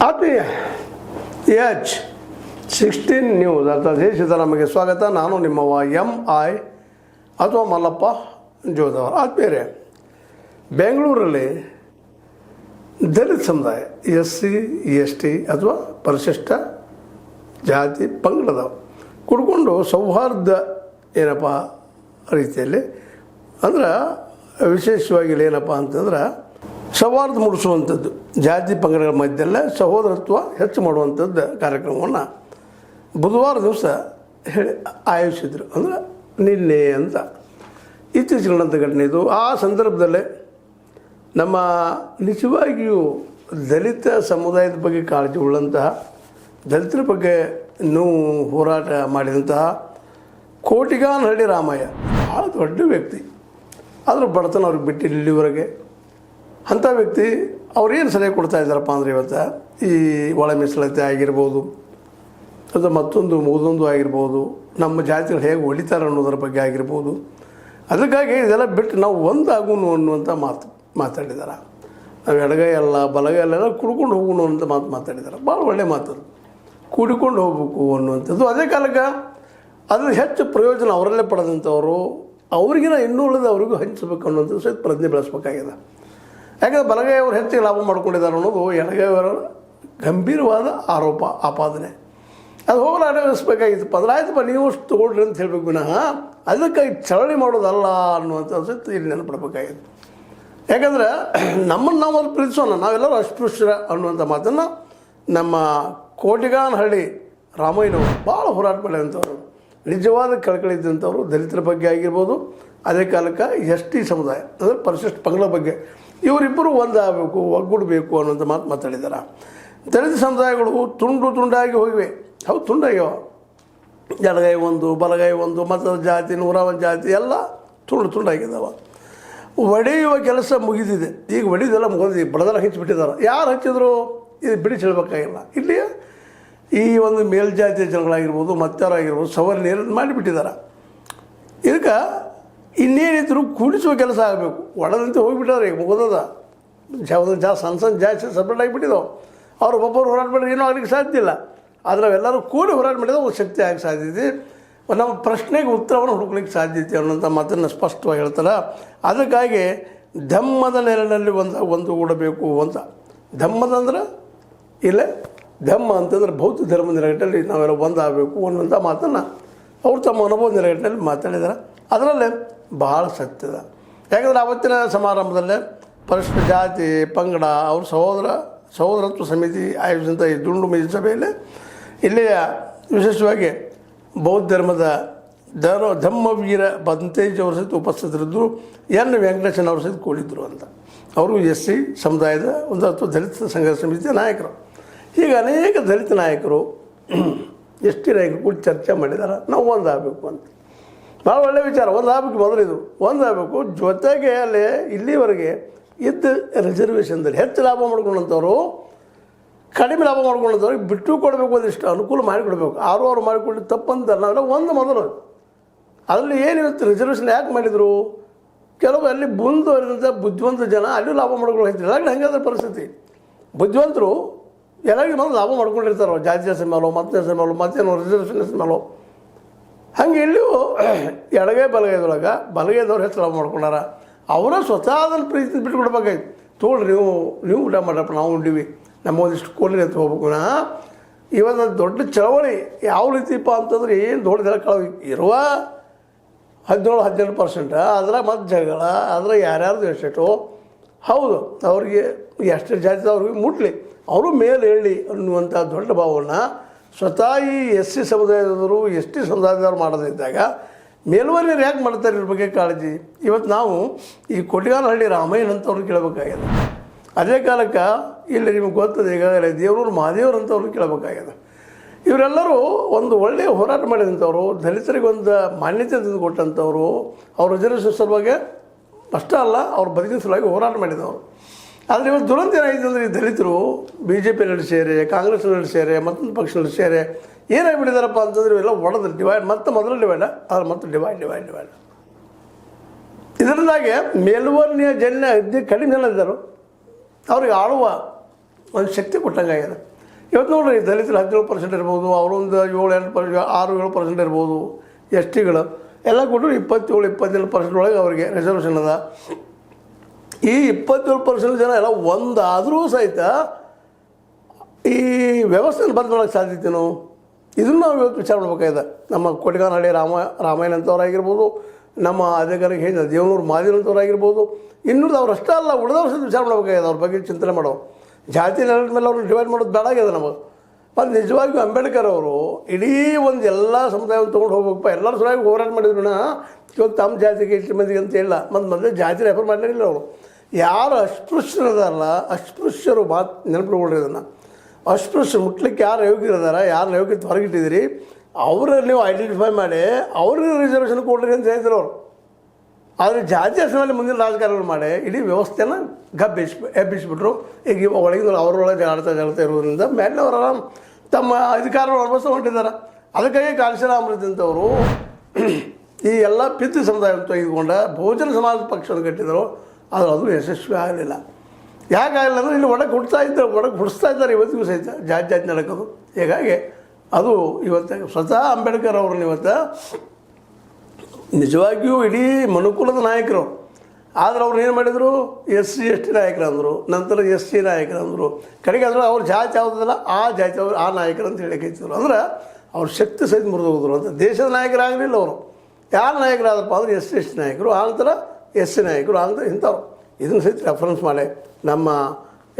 ಆತ್ಮೀಯ H16 news ಅರ್ಥಾತ್ ಸಿದ್ದರಾಮಯ್ಯಗೆ ಸ್ವಾಗತ. ನಾನು ನಿಮ್ಮವ MI ಅಥವಾ ಮಲ್ಲಪ್ಪ ಜೋದವರ. ಆತ್ಮೀಯರೇ, ಬೆಂಗಳೂರಲ್ಲಿ ದಲಿತ ಸಮುದಾಯ SC ST ಅಥವಾ ಪರಿಶಿಷ್ಟ ಜಾತಿ ಪಂಗಡದವರು ಕುಡ್ಕೊಂಡು ಸೌಹಾರ್ದ ಏನಪ್ಪ ರೀತಿಯಲ್ಲಿ ಅಂದ್ರೆ ವಿಶೇಷವಾಗಿ ಏನಪ್ಪ ಅಂತಂದ್ರೆ ಸೌಹಾರ್ದ ಮೂಡಿಸುವಂಥದ್ದು, ಜಾತಿ ಪಂಗಡಗಳ ಮಧ್ಯದಲ್ಲೇ ಸಹೋದರತ್ವ ಹೆಚ್ಚು ಮಾಡುವಂಥದ್ದು ಕಾರ್ಯಕ್ರಮವನ್ನು ಬುಧವಾರ ದಿವಸ ಆಯೋಜಿಸಿದರು. ಅಂದರೆ ನಿನ್ನೆ ಅಂತ ಇತ್ತೀಚೆಗೆ ನಡೆದಂಥ ಘಟನೆ ಇದು. ಆ ಸಂದರ್ಭದಲ್ಲೇ ನಮ್ಮ ನಿಜವಾಗಿಯೂ ದಲಿತ ಸಮುದಾಯದ ಬಗ್ಗೆ ಕಾಳಜಿ ಉಳ್ಳಂತಹ, ದಲಿತರ ಬಗ್ಗೆ ನೋವು ಹೋರಾಟ ಮಾಡಿದಂತಹ ಕೋಟಿಗಾನಹಳ್ಳಿ ರಾಮಯ್ಯ ಭಾಳ ದೊಡ್ಡ ವ್ಯಕ್ತಿ. ಆದರೂ ಬಡತನ ಅವ್ರಿಗೆ ಬಿಟ್ಟಿಲ್ಲ ಇಲ್ಲಿವರೆಗೆ. ಅಂಥ ವ್ಯಕ್ತಿ ಅವ್ರೇನು ಸಲಹೆ ಕೊಡ್ತಾ ಇದ್ದಾರಪ್ಪ ಅಂದರೆ ಇವತ್ತು ಈ ಒಳ ಮೀಸಲಾತಿ ಆಗಿರ್ಬೋದು ಅಥವಾ ಮತ್ತೊಂದು ಆಗಿರ್ಬೋದು, ನಮ್ಮ ಜಾತಿಗಳು ಹೇಗೆ ಹೊಡಿತಾರೆ ಅನ್ನೋದ್ರ ಬಗ್ಗೆ ಆಗಿರ್ಬೋದು. ಅದಕ್ಕಾಗಿ ಇದೆಲ್ಲ ಬಿಟ್ಟು ನಾವು ಒಂದಾಗುನು ಅನ್ನುವಂಥ ಮಾತಾಡಿದ್ದಾರೆ. ನಾವು ಎಡಗೈ ಅಲ್ಲ ಬಲಗೈ ಅಲ್ಲೆಲ್ಲ ಕುಡ್ಕೊಂಡು ಹೋಗೋಣ ಅಂತ ಮಾತಾಡಿದ್ದಾರೆ. ಭಾಳ ಒಳ್ಳೆಯ ಮಾತದು, ಕೂಡಿಕೊಂಡು ಹೋಗ್ಬೇಕು ಅನ್ನುವಂಥದ್ದು. ಅದೇ ಕಾಲಕ್ಕೆ ಅದ್ರ ಹೆಚ್ಚು ಪ್ರಯೋಜನ ಅವರಲ್ಲೇ ಪಡೆದಂಥವರು ಅವ್ರಿಗಿನ ಇನ್ನೂ ಉಳಿದ ಅವ್ರಿಗೂ ಹಂಚಬೇಕು ಅನ್ನೋಂಥದ್ದು ಸಹಿತ ಪ್ರಜ್ಞೆ ಬೆಳೆಸ್ಬೇಕಾಗಿದೆ. ಯಾಕಂದರೆ ಬಲಗೈಯವರು ಹೆಚ್ಚಿಗೆ ಲಾಭ ಮಾಡ್ಕೊಂಡಿದ್ದಾರೆ ಅನ್ನೋದು ಎಡಗೈಯವರ ಗಂಭೀರವಾದ ಆಪಾದನೆ. ಅದು ಹೋಗಲಾಡಿಸಬೇಕಾಗಿತ್ತಪ್ಪ ಅಂದ್ರೆ ಆಯ್ತಪ್ಪ ನೀವು ತೊಗೊಳ್ರಿ ಅಂತ ಹೇಳಬೇಕು ವಿನಃ ಅದಕ್ಕಾಗಿ ಚಳವಳಿ ಮಾಡೋದಲ್ಲ ಅನ್ನುವಂಥದ್ದು ಸಹಿತ ಇಲ್ಲಿ ನೆನಪಡಬೇಕಾಗಿತ್ತು. ಯಾಕಂದ್ರೆ ನಮ್ಮನ್ನು ನಾವು ಅದು ಪ್ರೀತಿಸೋಣ, ನಾವೆಲ್ಲರೂ ಅಸ್ಪೃಶ್ಯರ ಅನ್ನುವಂಥ ಮಾತನ್ನು ನಮ್ಮ ಕೋಟಿಗಾನಹಳ್ಳಿ ರಾಮಯ್ಯನವರು ಭಾಳ ಹೋರಾಟ ಮಾಡಿದಂಥವ್ರು, ನಿಜವಾದ ಕಳಕಳಿದ್ದಂಥವ್ರು. ದಲಿತರ ಬಗ್ಗೆ ಆಗಿರ್ಬೋದು, ಅದೇ ಕಾಲಕ್ಕೆ ST ಸಮುದಾಯ ಅಂದರೆ ಪರಿಶಿಷ್ಟ ಪಂಗಡ ಬಗ್ಗೆ ಇವರಿಬ್ಬರು ಒಂದಾಗಬೇಕು, ಒಗ್ಗೂಡಬೇಕು ಅನ್ನೋಂಥ ಮಾತಾಡಿದ್ದಾರೆ. ದಲಿತ ಸಮುದಾಯಗಳು ತುಂಡಾಗಿ ಹೋಗಿವೆ. ಹೌದು, ತುಂಡಾಗ್ಯಾವ. ಎಡಗೈ ಒಂದು ಬಲಗೈ ಒಂದು ಮತದ ಜಾತಿ 101 ಜಾತಿ ಎಲ್ಲ ತುಂಡಾಗಿದ್ದಾವೆ. ಒಡೆಯುವ ಕೆಲಸ ಮುಗಿದಿದೆ. ಈಗ ಒಡೆಯೋದೆಲ್ಲ ಮುಗಿದಿದೆ, ಬಡದರ ಹಂಚಿಬಿಟ್ಟಿದ್ದಾರೆ. ಯಾರು ಹಚ್ಚಿದ್ರು ಇದು ಬಿಡಿಸಿಡ್ಬೇಕಾಗಿಲ್ಲ. ಇಲ್ಲಿ ಈ ಒಂದು ಮೇಲ್ಜಾತಿಯ ಜನಗಳಾಗಿರ್ಬೋದು, ಮತ್ತಾರಾಗಿರ್ಬೋದು, ಸವರ್ಣೀಯರು ಮಾಡಿಬಿಟ್ಟಿದ್ದಾರೆ. ಇದಕ್ಕೆ ಇನ್ನೇನಿದ್ರು ಕೂಡಿಸುವ ಕೆಲಸ ಆಗಬೇಕು. ಒಳದಂತೆ ಹೋಗಿಬಿಟ್ಟಾರೆ, ಈಗ ಮುಗಿದದ. ಸಣ್ಣ ಜಾಸ್ತಿ ಸಪ್ರೇಟ್ ಆಗಿಬಿಟ್ಟಿದ್ದಾವೆ. ಅವ್ರು ಒಬ್ಬೊಬ್ಬರು ಹೋರಾಟ ಮಾಡಿದ್ರೆ ಏನೂ ಆಗಲಿಕ್ಕೆ ಸಾಧ್ಯ ಇಲ್ಲ. ಆದರೆ ನಾವೆಲ್ಲರೂ ಕೂಡಿ ಹೋರಾಟ ಮಾಡಿದ್ರೆ ಒಂದು ಶಕ್ತಿ ಆಗಿ ಸಾಧ್ಯತೆ, ನಮ್ಮ ಪ್ರಶ್ನೆಗೆ ಉತ್ತರವನ್ನು ಹುಡುಕ್ಲಿಕ್ಕೆ ಸಾಧ್ಯತೆ ಅನ್ನೋಂಥ ಮಾತನ್ನು ಸ್ಪಷ್ಟವಾಗಿ ಹೇಳ್ತಾರೆ. ಅದಕ್ಕಾಗಿ ಧಮ್ಮದ ನೆರಳಿನಲ್ಲಿ ಒಂದುಗೂಡಬೇಕು ಅಂತ. ಧಮ್ಮದಂದ್ರೆ ಇಲ್ಲೇ ಧಮ್ಮ ಅಂತಂದ್ರೆ ಬೌದ್ಧ ಧರ್ಮ ನೆಲೆಗಟ್ಟಲ್ಲಿ ನಾವೆಲ್ಲ ಒಂದಾಗಬೇಕು ಅನ್ನುವಂಥ ಮಾತನ್ನು ಅವರು ತಮ್ಮ ಅನುಭವ ನೆಲೆಗಟ್ಟಲ್ಲಿ ಮಾತಾಡಿದ್ದಾರೆ. ಅದರಲ್ಲೇ ಭಾಳ ಸತ್ಯದ. ಯಾಕಂದರೆ ಆವತ್ತಿನ ಸಮಾರಂಭದಲ್ಲೇ ಪರಿಶಿಷ್ಟ ಜಾತಿ ಪಂಗಡ ಅವ್ರ ಸಹೋದರತ್ವ ಸಮಿತಿ ಆಯೋಜಿಸಿದಂಥ ಈ ದುಂಡು ಮೇಜಿನ ಸಭೆಯಲ್ಲಿ ಇಲ್ಲಿಯ ವಿಶೇಷವಾಗಿ ಬೌದ್ಧ ಧರ್ಮದ ಧಮ್ಮವೀರ ಬಂತೇಜ್ ಅವ್ರ ಸಹಿತ ಉಪಸ್ಥಿತರಿದ್ದರು. N ವೆಂಕಟೇಶನ್ ಅವ್ರ ಸಹಿತ ಕೂಡಿದ್ರು ಅಂತ. ಅವರು SC ಸಮುದಾಯದ ಒಂದು ಅಥವಾ ದಲಿತ ಸಂಘರ್ಷ ಸಮಿತಿಯ ನಾಯಕರು. ಈಗ ಅನೇಕ ದಲಿತ ನಾಯಕರು ST ನಾಯಕರು ಕೂಡ ಚರ್ಚೆ ಮಾಡಿದ್ದಾರೆ, ನಾವು ಒಂದಾಗಬೇಕು ಅಂತ. ಭಾಳ ಒಳ್ಳೆಯ ವಿಚಾರ. ಒಂದಾಗಬೇಕು, ಮೊದಲಿದು ಒಂದಾಗಬೇಕು. ಜೊತೆಗೆ ಅಲ್ಲಿ ಇಲ್ಲಿವರೆಗೆ ಇದ್ದ ರಿಸರ್ವೇಷನ್ದಲ್ಲಿ ಹೆಚ್ಚು ಲಾಭ ಮಾಡ್ಕೊಂಡಂಥವ್ರು ಕಡಿಮೆ ಲಾಭ ಮಾಡ್ಕೊಂಡಂಥವ್ರಿಗೆ ಬಿಟ್ಟು ಕೊಡಬೇಕು, ಒಂದಿಷ್ಟು ಅನುಕೂಲ ಮಾಡಿಕೊಡ್ಬೇಕು. ಅವ್ರು ಮಾಡಿಕೊಂಡು ತಪ್ಪಂತ ನಾವೆಲ್ಲ ಒಂದು ಮೊದಲು ಅದರಲ್ಲಿ ಏನಿರುತ್ತೆ ರಿಸರ್ವೇಷನ್ ಯಾಕೆ ಮಾಡಿದರು? ಕೆಲವು ಅಲ್ಲಿ ಮುಂದುವರೆದಂಥ ಬುದ್ಧಿವಂತ ಜನ ಅಲ್ಲಿ ಲಾಭ ಮಾಡ್ಕೊಂಡು ಹೋಗ್ತಾರೆ. ಎಲ್ಲಾಗಲೂ ಹೆಂಗಾದ್ರೆ ಪರಿಸ್ಥಿತಿ. ಬುದ್ಧಿವಂತರು ಎಲ್ಲರಿಗೆ ಮೊದಲು ಲಾಭ ಮಾಡ್ಕೊಂಡಿರ್ತಾರೋ, ಜಾತಿ ಹೆಸರು ಮೇಲೋ ಮತ್ತೇನೋ ರಿಸರ್ವೇಷನ್ ಹೆಸರು ಮೇಲೋ. ಹಂಗೆ ಇಲ್ಲಿಯೂ ಎಡಗೈ ಬಲಗೈದವ್ರು ಹೆಚ್ಚು ಲಾಭ ಮಾಡ್ಕೊಂಡಾರ. ಅವರ ಸ್ವತಃ ಅದನ್ನು ಪ್ರೀತಿ ಬಿಟ್ಟು ಕೊಡ್ಬೇಕಾಯ್ತು. ತೊಗೊಳ್ರಿ, ನೀವು ಊಟ ಮಾಡ್ರಪ್ಪ, ನಾವು ಉಂಡಿವಿ, ನಮ್ಮ ಒಂದಿಷ್ಟು ಕೊಡ್ರಿ ಅಂತ ಹೋಗ್ಬೇಕು. ಇವತ್ತು ದೊಡ್ಡ ಚಳವಳಿ ಯಾವ ರೀತಿಪ್ಪ ಅಂತಂದ್ರೆ ಏನು ದೊಡ್ಡದೆಲ್ಲ ಇರುವ 17-18% ಅದರ ಮತ್ತು ಜಗಳ, ಅದರ ಯಾರ್ಯಾರ್ದು ಎಷ್ಟೆಷ್ಟೋ ಹೌದು, ಅವ್ರಿಗೆ ಎಷ್ಟು ಜಾತಿ ಅವ್ರಿಗೆ ಮುಟ್ಲಿ, ಅವರು ಮೇಲೆ ಹೇಳಿ ಅನ್ನುವಂಥ ದೊಡ್ಡ ಭಾವವನ್ನು ಸ್ವತಃ ಈ SC ಸಮುದಾಯದವರು ST ಸಮುದಾಯದವ್ರು ಮಾಡೋದಿದ್ದಾಗ ಮೇಲ್ವರ್ಗರು ಯಾಕೆ ಮಾಡ್ತಾರೆ ಇದ್ರ ಬಗ್ಗೆ ಕಾಳಜಿ? ಇವತ್ತು ನಾವು ಈ ಕೋಟಿಗಾನಹಳ್ಳಿ ರಾಮಯ್ಯನಂತವ್ರನ್ನ ಕೇಳಬೇಕಾಗ್ಯದ. ಅದೇ ಕಾಲಕ್ಕೆ ಇಲ್ಲಿ ನಿಮಗೆ ಗೊತ್ತದೆ ಈಗಾಗಲೇ ದೇವರೂರು ಮಹಾದೇವ್ರು ಅಂತವ್ರನ್ನ ಕೇಳಬೇಕಾಗ್ಯದ. ಇವರೆಲ್ಲರೂ ಒಂದು ಒಳ್ಳೆಯ ಹೋರಾಟ ಮಾಡಿದಂಥವ್ರು, ದಲಿತರಿಗೆ ಒಂದು ಮಾನ್ಯತೆ ತಂದುಕೊಟ್ಟಂಥವ್ರು, ಅವ್ರ ರಿಸರ್ವೇಷನ್ ಸಲುವಾಗಿ ಅಷ್ಟೇ ಅಲ್ಲ, ಅವ್ರ ಬದುಕಿನ ಸಲುವಾಗಿ ಹೋರಾಟ ಮಾಡಿದವರು. ಆದರೆ ಇವತ್ತು ದುರಂತ ಏನಾಯಿತು ಅಂದರೆ ಈ ದಲಿತರು BJP ಸೇರಿ, ಕಾಂಗ್ರೆಸ್ ಸೇರಿ, ಮತ್ತೊಂದು ಪಕ್ಷ ಸೇರಿ ಏನಾಗಿಬಿಟ್ಟಿದ್ದಾರಪ್ಪ ಅಂತಂದ್ರೆ ಇವೆಲ್ಲ ಒಡೆದು ಡಿವೈಡ್, ಮತ್ತು ಮೊದಲು ಡಿವೈಡ್, ಆದರೆ ಮತ್ತು ಡಿವೈಡ್. ಇದರಿಂದಾಗಿ ಮೇಲ್ವರ್ಣೀಯ ಜನ ಕಡಿಮೆ ಜನ ಇದ್ದರು. ಅವ್ರಿಗೆ ಆಳುವ ಒಂದು ಶಕ್ತಿ ಕೊಟ್ಟಂಗೆ ಆಗ್ಯದ. ಇವತ್ತು ನೋಡಿರಿ ದಲಿತರು 17% ಇರ್ಬೋದು, ಅವರೊಂದು 7% ಇರ್ಬೋದು, ಎಸ್ ಟಿಗಳು ಎಲ್ಲ ಕೊಟ್ಟರು 27-27% ಒಳಗೆ ಅವರಿಗೆ ರಿಸರ್ವೇಷನ್ ಅದ. ಈ 27% ಜನ ಎಲ್ಲ ಒಂದಾದರೂ ಸಹಿತ ಈ ವ್ಯವಸ್ಥೆನ ಬದಲು ಮಾಡೋಕ್ಕೆ ಸಾಧ್ಯತೆನೋ ಇದನ್ನು ನಾವು ಇವತ್ತು ವಿಚಾರ ಮಾಡಬೇಕಾಗಿದೆ. ನಮ್ಮ ಕೊಟ್ಟಿಗಾನಹಳ್ಳಿ ರಾಮಾಯಣ ಅಂತವರಾಗಿರ್ಬೋದು, ನಮ್ಮ ಅಧಿಕಾರಿಗೆ ಹೇಳಿದ ದೇವನೂರು ಮಾದಿನಂತವರಾಗಿರ್ಬೋದು, ಇನ್ನೂರು ಅವರಷ್ಟೇ ಅಲ್ಲ ಉಳಿದವ್ರ ಸಹಿತ ವಿಚಾರ ಮಾಡಬೇಕಾಗಿದೆ. ಅವ್ರ ಬಗ್ಗೆ ಚಿಂತನೆ ಮಾಡೋ ಜಾತಿ ನೆಲದ ಮೇಲೆ ಅವ್ರನ್ನ ಡಿವೈಡ್ ಮಾಡೋದು ಬೇಡ ಆಗಿದೆ ನಮಗೆ. ಮತ್ತು ನಿಜವಾಗಿಯೂ ಅಂಬೇಡ್ಕರ್ ಅವರು ಇಡೀ ಒಂದು ಎಲ್ಲ ಸಮುದಾಯವನ್ನು ತೊಗೊಂಡು ಹೋಗ್ಬೇಕಪ್ಪ, ಎಲ್ಲರೂ ಸರಿಯಾಗಿ ಹೋರಾಟ ಮಾಡಿದ್ರು. ಇವತ್ತು ತಮ್ಮ ಜಾತಿಗೆ ಇಷ್ಟು ಮಂದಿಗೆ ಅಂತ ಇಲ್ಲ, ಮೊದಲೇ ಜಾತಿ ರೆಫರ್ ಮಾಡಲಿಲ್ಲ ಅವರು. ಯಾರು ಅಸ್ಪೃಶ್ಯರದಾರಲ್ಲ, ಅಸ್ಪೃಶ್ಯರು ಮಾತು ನೆನಪಿಡ್ಕೊಳ್ರಿ ಇದನ್ನು. ಅಸ್ಪೃಶ್ಯ ಮುಟ್ಲಿಕ್ಕೆ ಯಾರು ಯೋಗ್ಯರಿದಾರ, ಯಾರು ಯೋಗ್ಯತೆ ಹೊರಗಿಟ್ಟಿದ್ದೀರಿ ಅವ್ರನ್ನ ನೀವು ಐಡೆಂಟಿಫೈ ಮಾಡಿ ಅವ್ರಿಗೆ ರಿಸರ್ವೇಷನ್ ಕೊಡ್ರಿ ಅಂತ ಹೇಳಿದ್ರು ಅವರು. ಆದರೆ ಜಾತಿ ಹೆಸರಲ್ಲಿ ಮುಂದಿನ ರಾಜಕಾರಣಗಳು ಮಾಡಿ ಇಡೀ ವ್ಯವಸ್ಥೆನ ಎಬ್ಬಿಸ್ಬಿಟ್ರು. ಈಗ ಒಳಗಿನ ಅವರೊಳಗೆ ಜಗಳತ ಇರೋದ್ರಿಂದ ಮೇಲೆ ಅವರು ಆರಾಮ್ ತಮ್ಮ ಅಧಿಕಾರವನ್ನು ಅನುಭವಿಸ ಹೊಂಟಿದ್ದಾರೆ. ಅದಕ್ಕಾಗಿ ಕಾಂಶರಾಮೃತಂಥವರು ಈ ಎಲ್ಲ ಪಿತೃ ಸಮುದಾಯವನ್ನು ತೆಗೆದುಕೊಂಡ ಬಹುಜನ ಸಮಾಜ ಪಕ್ಷವನ್ನು ಕಟ್ಟಿದರು. ಆದರೆ ಅದು ಯಶಸ್ವಿ ಆಗಲಿಲ್ಲ. ಯಾಕಾಗಲಿಲ್ಲ ಅಂದರೆ ಇಲ್ಲಿ ಒಳಗೆ ಹುಟ್ಟಿಸ್ತಾ ಇದ್ದಾರೆ ಇವತ್ತಿಗೂ ಸಹಿತ ಜಾತಿ ನಡೆಕೋದು. ಹೀಗಾಗಿ ಅದು ಇವತ್ತು ಸ್ವತಃ ಅಂಬೇಡ್ಕರ್ ಅವ್ರನ್ನ ಇವತ್ತು ನಿಜವಾಗಿಯೂ ಇಡೀ ಮನುಕುಲದ ನಾಯಕರು. ಆದರೆ ಅವ್ರು ಏನು ಮಾಡಿದರು, SC ST ನಾಯಕರಂದರು, ನಂತರ SC ನಾಯಕರಂದರು. ಕಡೆಗೆ ಅಂದ್ರೆ ಅವ್ರ ಜಾತಿ ಯಾವುದಲ್ಲ ಆ ಜಾತಿ ಅವರು ಆ ನಾಯಕರು ಅಂತ ಹೇಳಿದ್ರು. ಅಂದ್ರೆ ಅವ್ರ ಶಕ್ತಿ ಸಹಿತ ಮುರಿದು ಹೋದ್ರು ಅಂತ. ದೇಶದ ನಾಯಕರಾಗಲಿಲ್ಲ ಅವರು. ಯಾರು ನಾಯಕರಾದಪ್ಪ ಅಂದ್ರೆ SC ST ನಾಯಕರು, ಆನಂತರ SC ನಾಯಕರು, ಆನಂತರ ಇಂಥವ್ರು. ಇದನ್ನು ಸಹಿತ ರೆಫರೆನ್ಸ್ ಮಾಡಿ ನಮ್ಮ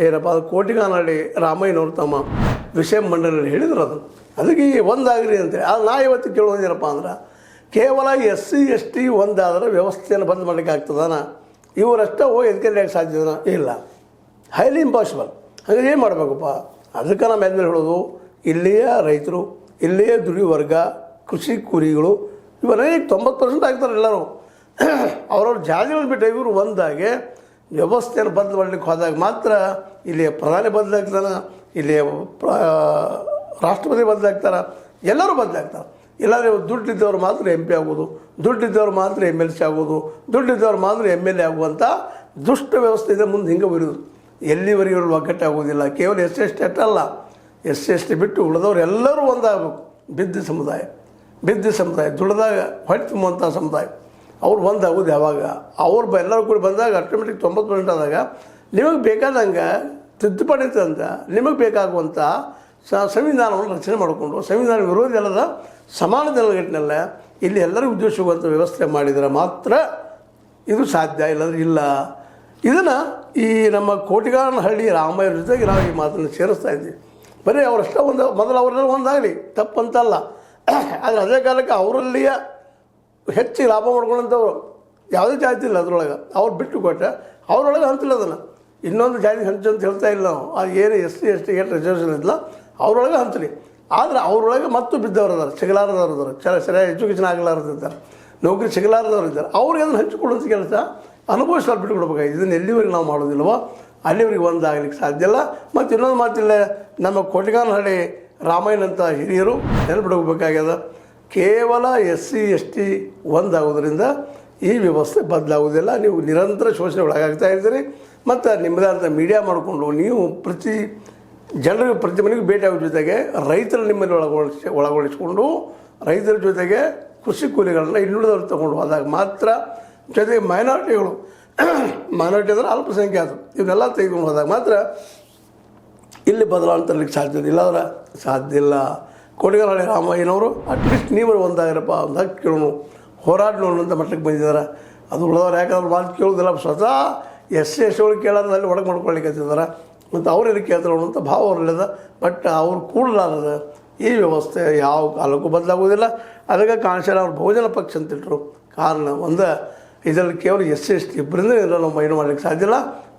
ಏನಪ್ಪ ಅದು ಕೋಟಿಗಾನಹಳ್ಳಿ ರಾಮಯ್ಯನವರು ತಮ್ಮ ವಿಷಯ ಮಂಡಳಿಯಲ್ಲಿ ಹೇಳಿದ್ರು ಅದಕ್ಕೆ ಒಂದಾಗ್ರಿ ಅಂತೇಳಿ. ಅದು ನಾ ಇವತ್ತು ಕೇಳೋದೇನಪ್ಪ ಅಂದ್ರೆ ಕೇವಲ SC ST ಒಂದಾದರೆ ವ್ಯವಸ್ಥೆಯನ್ನು ಬಂದ್ ಮಾಡಲಿಕ್ಕೆ ಆಗ್ತದಾನ? ಇವರಷ್ಟೇ ಹೋಗಿ ಎದ್ಕೊಂಡು ಸಾಧ್ಯದನ? ಇಲ್ಲ, ಹೈಲಿ ಇಂಪಾಸಿಬಲ್. ಹಾಗಾಗಿ ಏನು ಮಾಡಬೇಕಪ್ಪ? ಅದಕ್ಕೆ ನಮ್ಮ ಮೇಲೆ ಹೇಳೋದು, ಇಲ್ಲಿಯ ರೈತರು, ಇಲ್ಲಿಯ ದುಡಿಯುವ ವರ್ಗ, ಕೃಷಿ ಕೂಲಿಗಳು ಇವರೇ 90% ಆಗ್ತಾರೆ ಎಲ್ಲರೂ. ಅವ್ರವ್ರ ಜಾತಿಗಳನ್ನು ಬಿಟ್ಟು ಇವರು ಒಂದಾಗಿ ವ್ಯವಸ್ಥೆಯನ್ನು ಬದಲು ಮಾಡಲಿಕ್ಕೆ ಹೋದಾಗ ಮಾತ್ರ ಇಲ್ಲಿಯ ಪ್ರಧಾನಿ ಬದಲಾಗ್ತಾನೆ, ಇಲ್ಲಿಯ ರಾಷ್ಟ್ರಪತಿ ಬದಲಾಗ್ತಾರೆ, ಎಲ್ಲರೂ ಬದಲಾಗ್ತಾರೆ. ಇಲ್ಲಾಂದರೆ ದುಡ್ಡಿದ್ದವ್ರು ಮಾತ್ರ MP ಆಗೋದು, ದುಡ್ಡಿದ್ದವ್ರು ಮಾತ್ರ MLC ಆಗೋದು, ದುಡ್ಡಿದ್ದವ್ರು ಮಾತ್ರ MLA ಆಗುವಂಥ ದುಷ್ಟ ವ್ಯವಸ್ಥೆ ಇದೆ. ಮುಂದೆ ಹಿಂಗೆ ಬರೆಯೋದು ಎಲ್ಲಿವರೆಗೂ ಇವರು ಒಗ್ಗಟ್ಟಾಗೋದಿಲ್ಲ. ಕೇವಲ SC ST ಅಲ್ಲ, SC ST ಬಿಟ್ಟು ಉಳಿದವ್ರು ಎಲ್ಲರೂ ಒಂದಾಗಬೇಕು. ಬಿದ್ದ ಸಮುದಾಯ ದುಡ್ದಾಗ ಹೊಟ್ಟೆ ತುಂಬುವಂಥ ಸಮುದಾಯ ಅವ್ರು ಒಂದಾಗೋದು ಯಾವಾಗ? ಅವ್ರು ಎಲ್ಲರೂ ಕೂಡ ಬಂದಾಗ ಆಟೋಮೆಟಿಕ್ 90% ಆದಾಗ ನಿಮಗೆ ಬೇಕಾದಂಗೆ ತಿದ್ದುಪಡಿ ಅಂತ ನಿಮಗೆ ಬೇಕಾಗುವಂಥ ಸಂವಿಧಾನವನ್ನು ರಚನೆ ಮಾಡಿಕೊಂಡು ಸಂವಿಧಾನ ವಿರೋಧಿ ಅಲ್ಲದ ಸಮಾನ ನೆಲಗಟ್ಟಿನಲ್ಲ ಇಲ್ಲಿ ಎಲ್ಲರಿಗೂ ಉದ್ಯೋಗ ಸಿಗುವಂಥ ವ್ಯವಸ್ಥೆ ಮಾಡಿದರೆ ಮಾತ್ರ ಇದು ಸಾಧ್ಯ, ಇಲ್ಲಾಂದ್ರೆ ಇಲ್ಲ. ಇದನ್ನು ಈ ನಮ್ಮ ಕೋಟಿಗಾನಹಳ್ಳಿ ರಾಮಯ್ಯರ ಜೊತೆಗೆ ನಾವು ಈ ಮಾತನ್ನು ಸೇರಿಸ್ತಾ ಇದ್ದೀವಿ. ಬರೀ ಅವರಷ್ಟೇ ಮೊದಲು ಅವರೆಲ್ಲ ಒಂದಾಗಲಿ ತಪ್ಪಂತಲ್ಲ. ಆದರೆ ಅದೇ ಕಾಲಕ್ಕೆ ಅವರಲ್ಲಿಯ ಹೆಚ್ಚು ಲಾಭ ಮಾಡ್ಕೊಂಡಂಥವ್ರು ಯಾವುದೇ ಜಾತಿ ಇಲ್ಲ ಅದರೊಳಗೆ. ಅವ್ರು ಬಿಟ್ಟು ಕೊಟ್ಟೆ ಅವ್ರೊಳಗೆ ಹಂತಿಲ್ಲ ಅದನ್ನು. ಇನ್ನೊಂದು ಜಾತಿ ಹಂಚು ಅಂತ ಹೇಳ್ತಾ ಇಲ್ಲ ನಾವು. ಅದು ಏನು SC ST ಏನು ರಿಸರ್ವೇಷನ್ ಇಲ್ಲ ಅವ್ರೊಳಗೆ ಹಂತಲಿ. ಆದರೆ ಅವ್ರೊಳಗೆ ಮತ್ತು ಬಿದ್ದವ್ರು ಇದ್ದಾರೆ, ಸಿಗಲಾರದವ್ರು ಇದ್ದಾರೆ, ಸರಿಯಾಗಿ ಎಜುಕೇಷನ್ ಆಗಲಾರದಿದ್ದಾರೆ, ನೌಕರಿ ಸಿಗಲಾರದವ್ರು ಇದ್ದಾರೆ. ಅವ್ರಿಗೆ ಅದನ್ನು ಹಂಚಿಕೊಡುವಂಥ ಕೆಲಸ ಅನುಭವಿಸಲು ಬಿಟ್ಟುಕೊಡ್ಬೇಕಾಗಿ. ಇದನ್ನು ಎಲ್ಲಿವರೆಗೆ ನಾವು ಮಾಡೋದಿಲ್ವೋ ಅಲ್ಲಿವರೆಗೆ ಒಂದಾಗಲಿಕ್ಕೆ ಸಾಧ್ಯ ಇಲ್ಲ. ಮತ್ತು ಇನ್ನೊಂದು ಮಾತಿಲ್ಲ, ನಮ್ಮ ಕೋಟಿಗಾನಹಳ್ಳಿ ರಾಮಯ್ಯನಂಥ ಹಿರಿಯರು ನೆನಪಿಡಬೇಕಾಗ್ಯದ. ಕೇವಲ SC ST ಒಂದಾಗೋದ್ರಿಂದ ಈ ವ್ಯವಸ್ಥೆ ಬದಲಾಗೋದಿಲ್ಲ. ನೀವು ನಿರಂತರ ಶೋಷಣೆ ಒಳಗಾಗ್ತಾ ಇದ್ದೀರಿ. ಮತ್ತು ನಿಮ್ಮದಾದಂಥ ಮೀಡಿಯಾ ಮಾಡಿಕೊಂಡು ನೀವು ಪ್ರತಿ ಮನೆಗೂ ಭೇಟಿ ಆಗೋ ಜೊತೆಗೆ ರೈತರ ನಿಮ್ಮಲ್ಲಿ ಒಳಗೊಳಿಸ್ಕೊಂಡು ರೈತರ ಜೊತೆಗೆ ಕೃಷಿ ಕೂಲಿಗಳನ್ನ ಇನ್ನುಳಿದವ್ರು ತೊಗೊಂಡು ಹೋದಾಗ ಮಾತ್ರ, ಜೊತೆಗೆ ಮೈನಾರಿಟಿ ಅಂದರೆ ಅಲ್ಪಸಂಖ್ಯಾತರು ಇವನ್ನೆಲ್ಲ ತೆಗೆದುಕೊಂಡು ಹೋದಾಗ ಮಾತ್ರ ಇಲ್ಲಿ ಬದಲಾವಣೆ ತರಲಿಕ್ಕೆ ಸಾಧ್ಯ ಇಲ್ಲ. ಅಂದ್ರೆ ಸಾಧ್ಯ ಇಲ್ಲ. ಕೋಟಿಗಾನಹಳ್ಳಿ ರಾಮಯ್ಯನವರು ಅಟ್ಲೀಸ್ಟ್ ನೀವು ಒಂದಾಗಿರಪ್ಪ, ಒಂದಾಗಿ ಕೇಳೋಣ, ಹೋರಾಡೋಣ ಅಂತ ಮಟ್ಟಕ್ಕೆ ಬಂದಿದ್ದಾರೆ. ಅದು ಉಳಿದವ್ರು ಯಾಕಂದ್ರೆ ಮಾತು ಕೇಳೋದಿಲ್ಲ. ಸ್ವತಃ SC ST ಒಳಗೆ ಕೇಳೋದ್ರಲ್ಲಿ ಒಳಗೆ ಮಾಡ್ಕೊಳ್ಳಿಕ್ಕೆ ಹತ್ತಿದ್ದಾರೆ. ಮತ್ತು ಅವ್ರು ಎಲ್ಲಿ ಕೇಳ್ತಾರೆ ಅಂತ ಭಾವ ಅವ್ರಲ್ಲಿದ. ಬಟ್ ಅವ್ರು ಕೂಡಲಾರದ ಈ ವ್ಯವಸ್ಥೆ ಯಾವ ಕಾಲಕ್ಕೂ ಬದಲಾಗೋದಿಲ್ಲ. ಅದಕ್ಕೆ ಕಾಂಶರ ಅವ್ರು ಬಹುಜನ ಪಕ್ಷ ಅಂತಿಟ್ರು. ಕಾರಣ ಒಂದು ಇದರಲ್ಲಿ ಕೇವಲ SC ST ಇಬ್ಬರಿಂದ ನಾವು ಏನು ಮಾಡಲಿಕ್ಕೆ ಸಾಧ್ಯ ಇಲ್ಲ.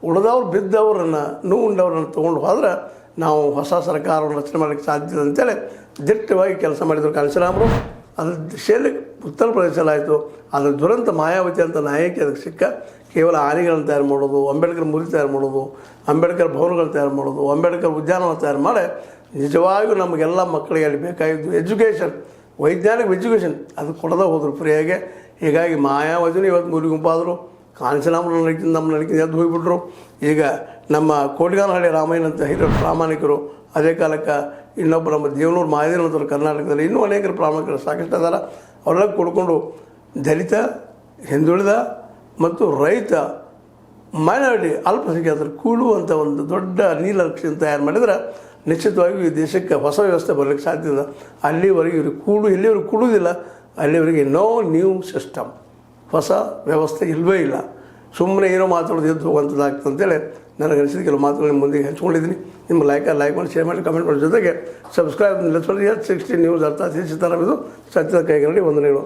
ಉಳಿದವ್ರು ಬಿದ್ದವ್ರನ್ನ ನೋವುಂಡವ್ರನ್ನ ತೊಗೊಂಡು ಹೋದ್ರೆ ನಾವು ಹೊಸ ಸರ್ಕಾರವನ್ನು ರಚನೆ ಮಾಡಲಿಕ್ಕೆ ಸಾಧ್ಯ ಅಂತೇಳಿ ದಿಟ್ಟವಾಗಿ ಕೆಲಸ ಮಾಡಿದರು ಕಾಂಶರಾಮರು. ಅದ್ರ ದಿಶೆಯಲ್ಲಿ ಉತ್ತರ ಪ್ರದೇಶದಲ್ಲಾಯಿತು. ಅದ್ರ ದುರಂತ ಮಾಯಾವತಿ ಅಂತ ನಾಯಕಿ ಅದಕ್ಕೆ ಸಿಕ್ಕ. ಕೇವಲ ಆನೆಗಳನ್ನು ತಯಾರು ಮಾಡೋದು, ಅಂಬೇಡ್ಕರ್ ಮೂರ್ತಿ ತಯಾರು ಮಾಡೋದು, ಅಂಬೇಡ್ಕರ್ ಭವನಗಳು ತಯಾರು ಮಾಡೋದು, ಅಂಬೇಡ್ಕರ್ ಉದ್ಯಾನವನ ತಯಾರು ಮಾಡಿ ನಿಜವಾಗಿಯೂ ನಮಗೆಲ್ಲ ಮಕ್ಕಳಿಗೆ ಅಲ್ಲಿ ಬೇಕಾಗಿದ್ದು ಎಜುಕೇಷನ್, ವೈಜ್ಞಾನಿಕ ಎಜುಕೇಷನ್ ಅದು ಕೊಡದೇ ಹೋದರು ಫ್ರೀಯಾಗೆ. ಹೀಗಾಗಿ ಮಾಯಾವತಿನೂ ಇವತ್ತು ಮೂಲಿ ಗುಂಪಾದರು, ಕಾಂಚನಾಮನ ನಮ್ಮ ನಡಕಿಂದ ಎದ್ದು ಹೋಗಿಬಿಟ್ರು. ಈಗ ನಮ್ಮ ಕೋಟಿಗಾನಹಳ್ಳಿ ರಾಮಯ್ಯನ ಅಂತ ಹಿರಿಯ ಪ್ರಾಮಾಣಿಕರು, ಅದೇ ಕಾಲಕ್ಕೆ ಇನ್ನೊಬ್ಬ ನಮ್ಮ ದೇವನೂರು ಮಹಾದೇವನಂತರು ಕರ್ನಾಟಕದಲ್ಲಿ ಇನ್ನೂ ಅನೇಕರು ಪ್ರಾಮಾಣಿಕರು ಸಾಕಷ್ಟು ಅದಾರ. ಅವರೆಲ್ಲ ಕೂಡ್ಕೊಂಡು ದಲಿತ, ಹಿಂದುಳಿದ ಮತ್ತು ರೈತ, ಮೈನಾರಿಟಿ, ಅಲ್ಪಸಂಖ್ಯಾತರು ಕೂಡುವಂಥ ಒಂದು ದೊಡ್ಡ ನೀಲನಕ್ಷೆಯನ್ನು ತಯಾರು ಮಾಡಿದ್ರೆ ನಿಶ್ಚಿತವಾಗಿ ಈ ದೇಶಕ್ಕೆ ಹೊಸ ವ್ಯವಸ್ಥೆ ಬರಲಿಕ್ಕೆ ಸಾಧ್ಯ ಇದೆ. ಅಲ್ಲಿವರೆಗೆ ಇವ್ರಿಗೆ ಎಲ್ಲಿವರೆಗೆ ಕೂಡುವುದಿಲ್ಲ ಅಲ್ಲಿವರೆಗೆ ನೋ ನ್ಯೂ ಸಿಸ್ಟಮ್, ಹೊಸ ವ್ಯವಸ್ಥೆ ಇಲ್ಲವೇ ಇಲ್ಲ. ಸುಮ್ಮನೆ ಏನೋ ಮಾತಾಡೋದು ಎದ್ದು ಹೋಗುವಂಥದ್ದಾಗ್ತದೆ ಅಂತೇಳಿ ನನಗೆ ಅನಿಸಿದ ಕೆಲವು ಮಾತುಗಳನ್ನ ಮುಂದೆ ಹಂಚ್ಕೊಂಡಿದ್ದೀನಿ. ನಿಮ್ಮ ಲೈಕ್ ಮಾಡಿ, ಶೇರ್ ಮಾಡಿ, ಕಮೆಂಟ್ ಮಾಡೋ ಜೊತೆಗೆ ಸಬ್ಸ್ಕ್ರೈಬ್ ನಿಲ್ಲಿಸ್ಕೊಳ್ಳಿ. H16 ನ್ಯೂಸ್ ಅರ್ಥಾತ್ ಸೀತಾರಾಮ್ ಇದು ಸತ್ಯದ ಕೈಗಳಲ್ಲಿ ವಂದನೆಗಳು.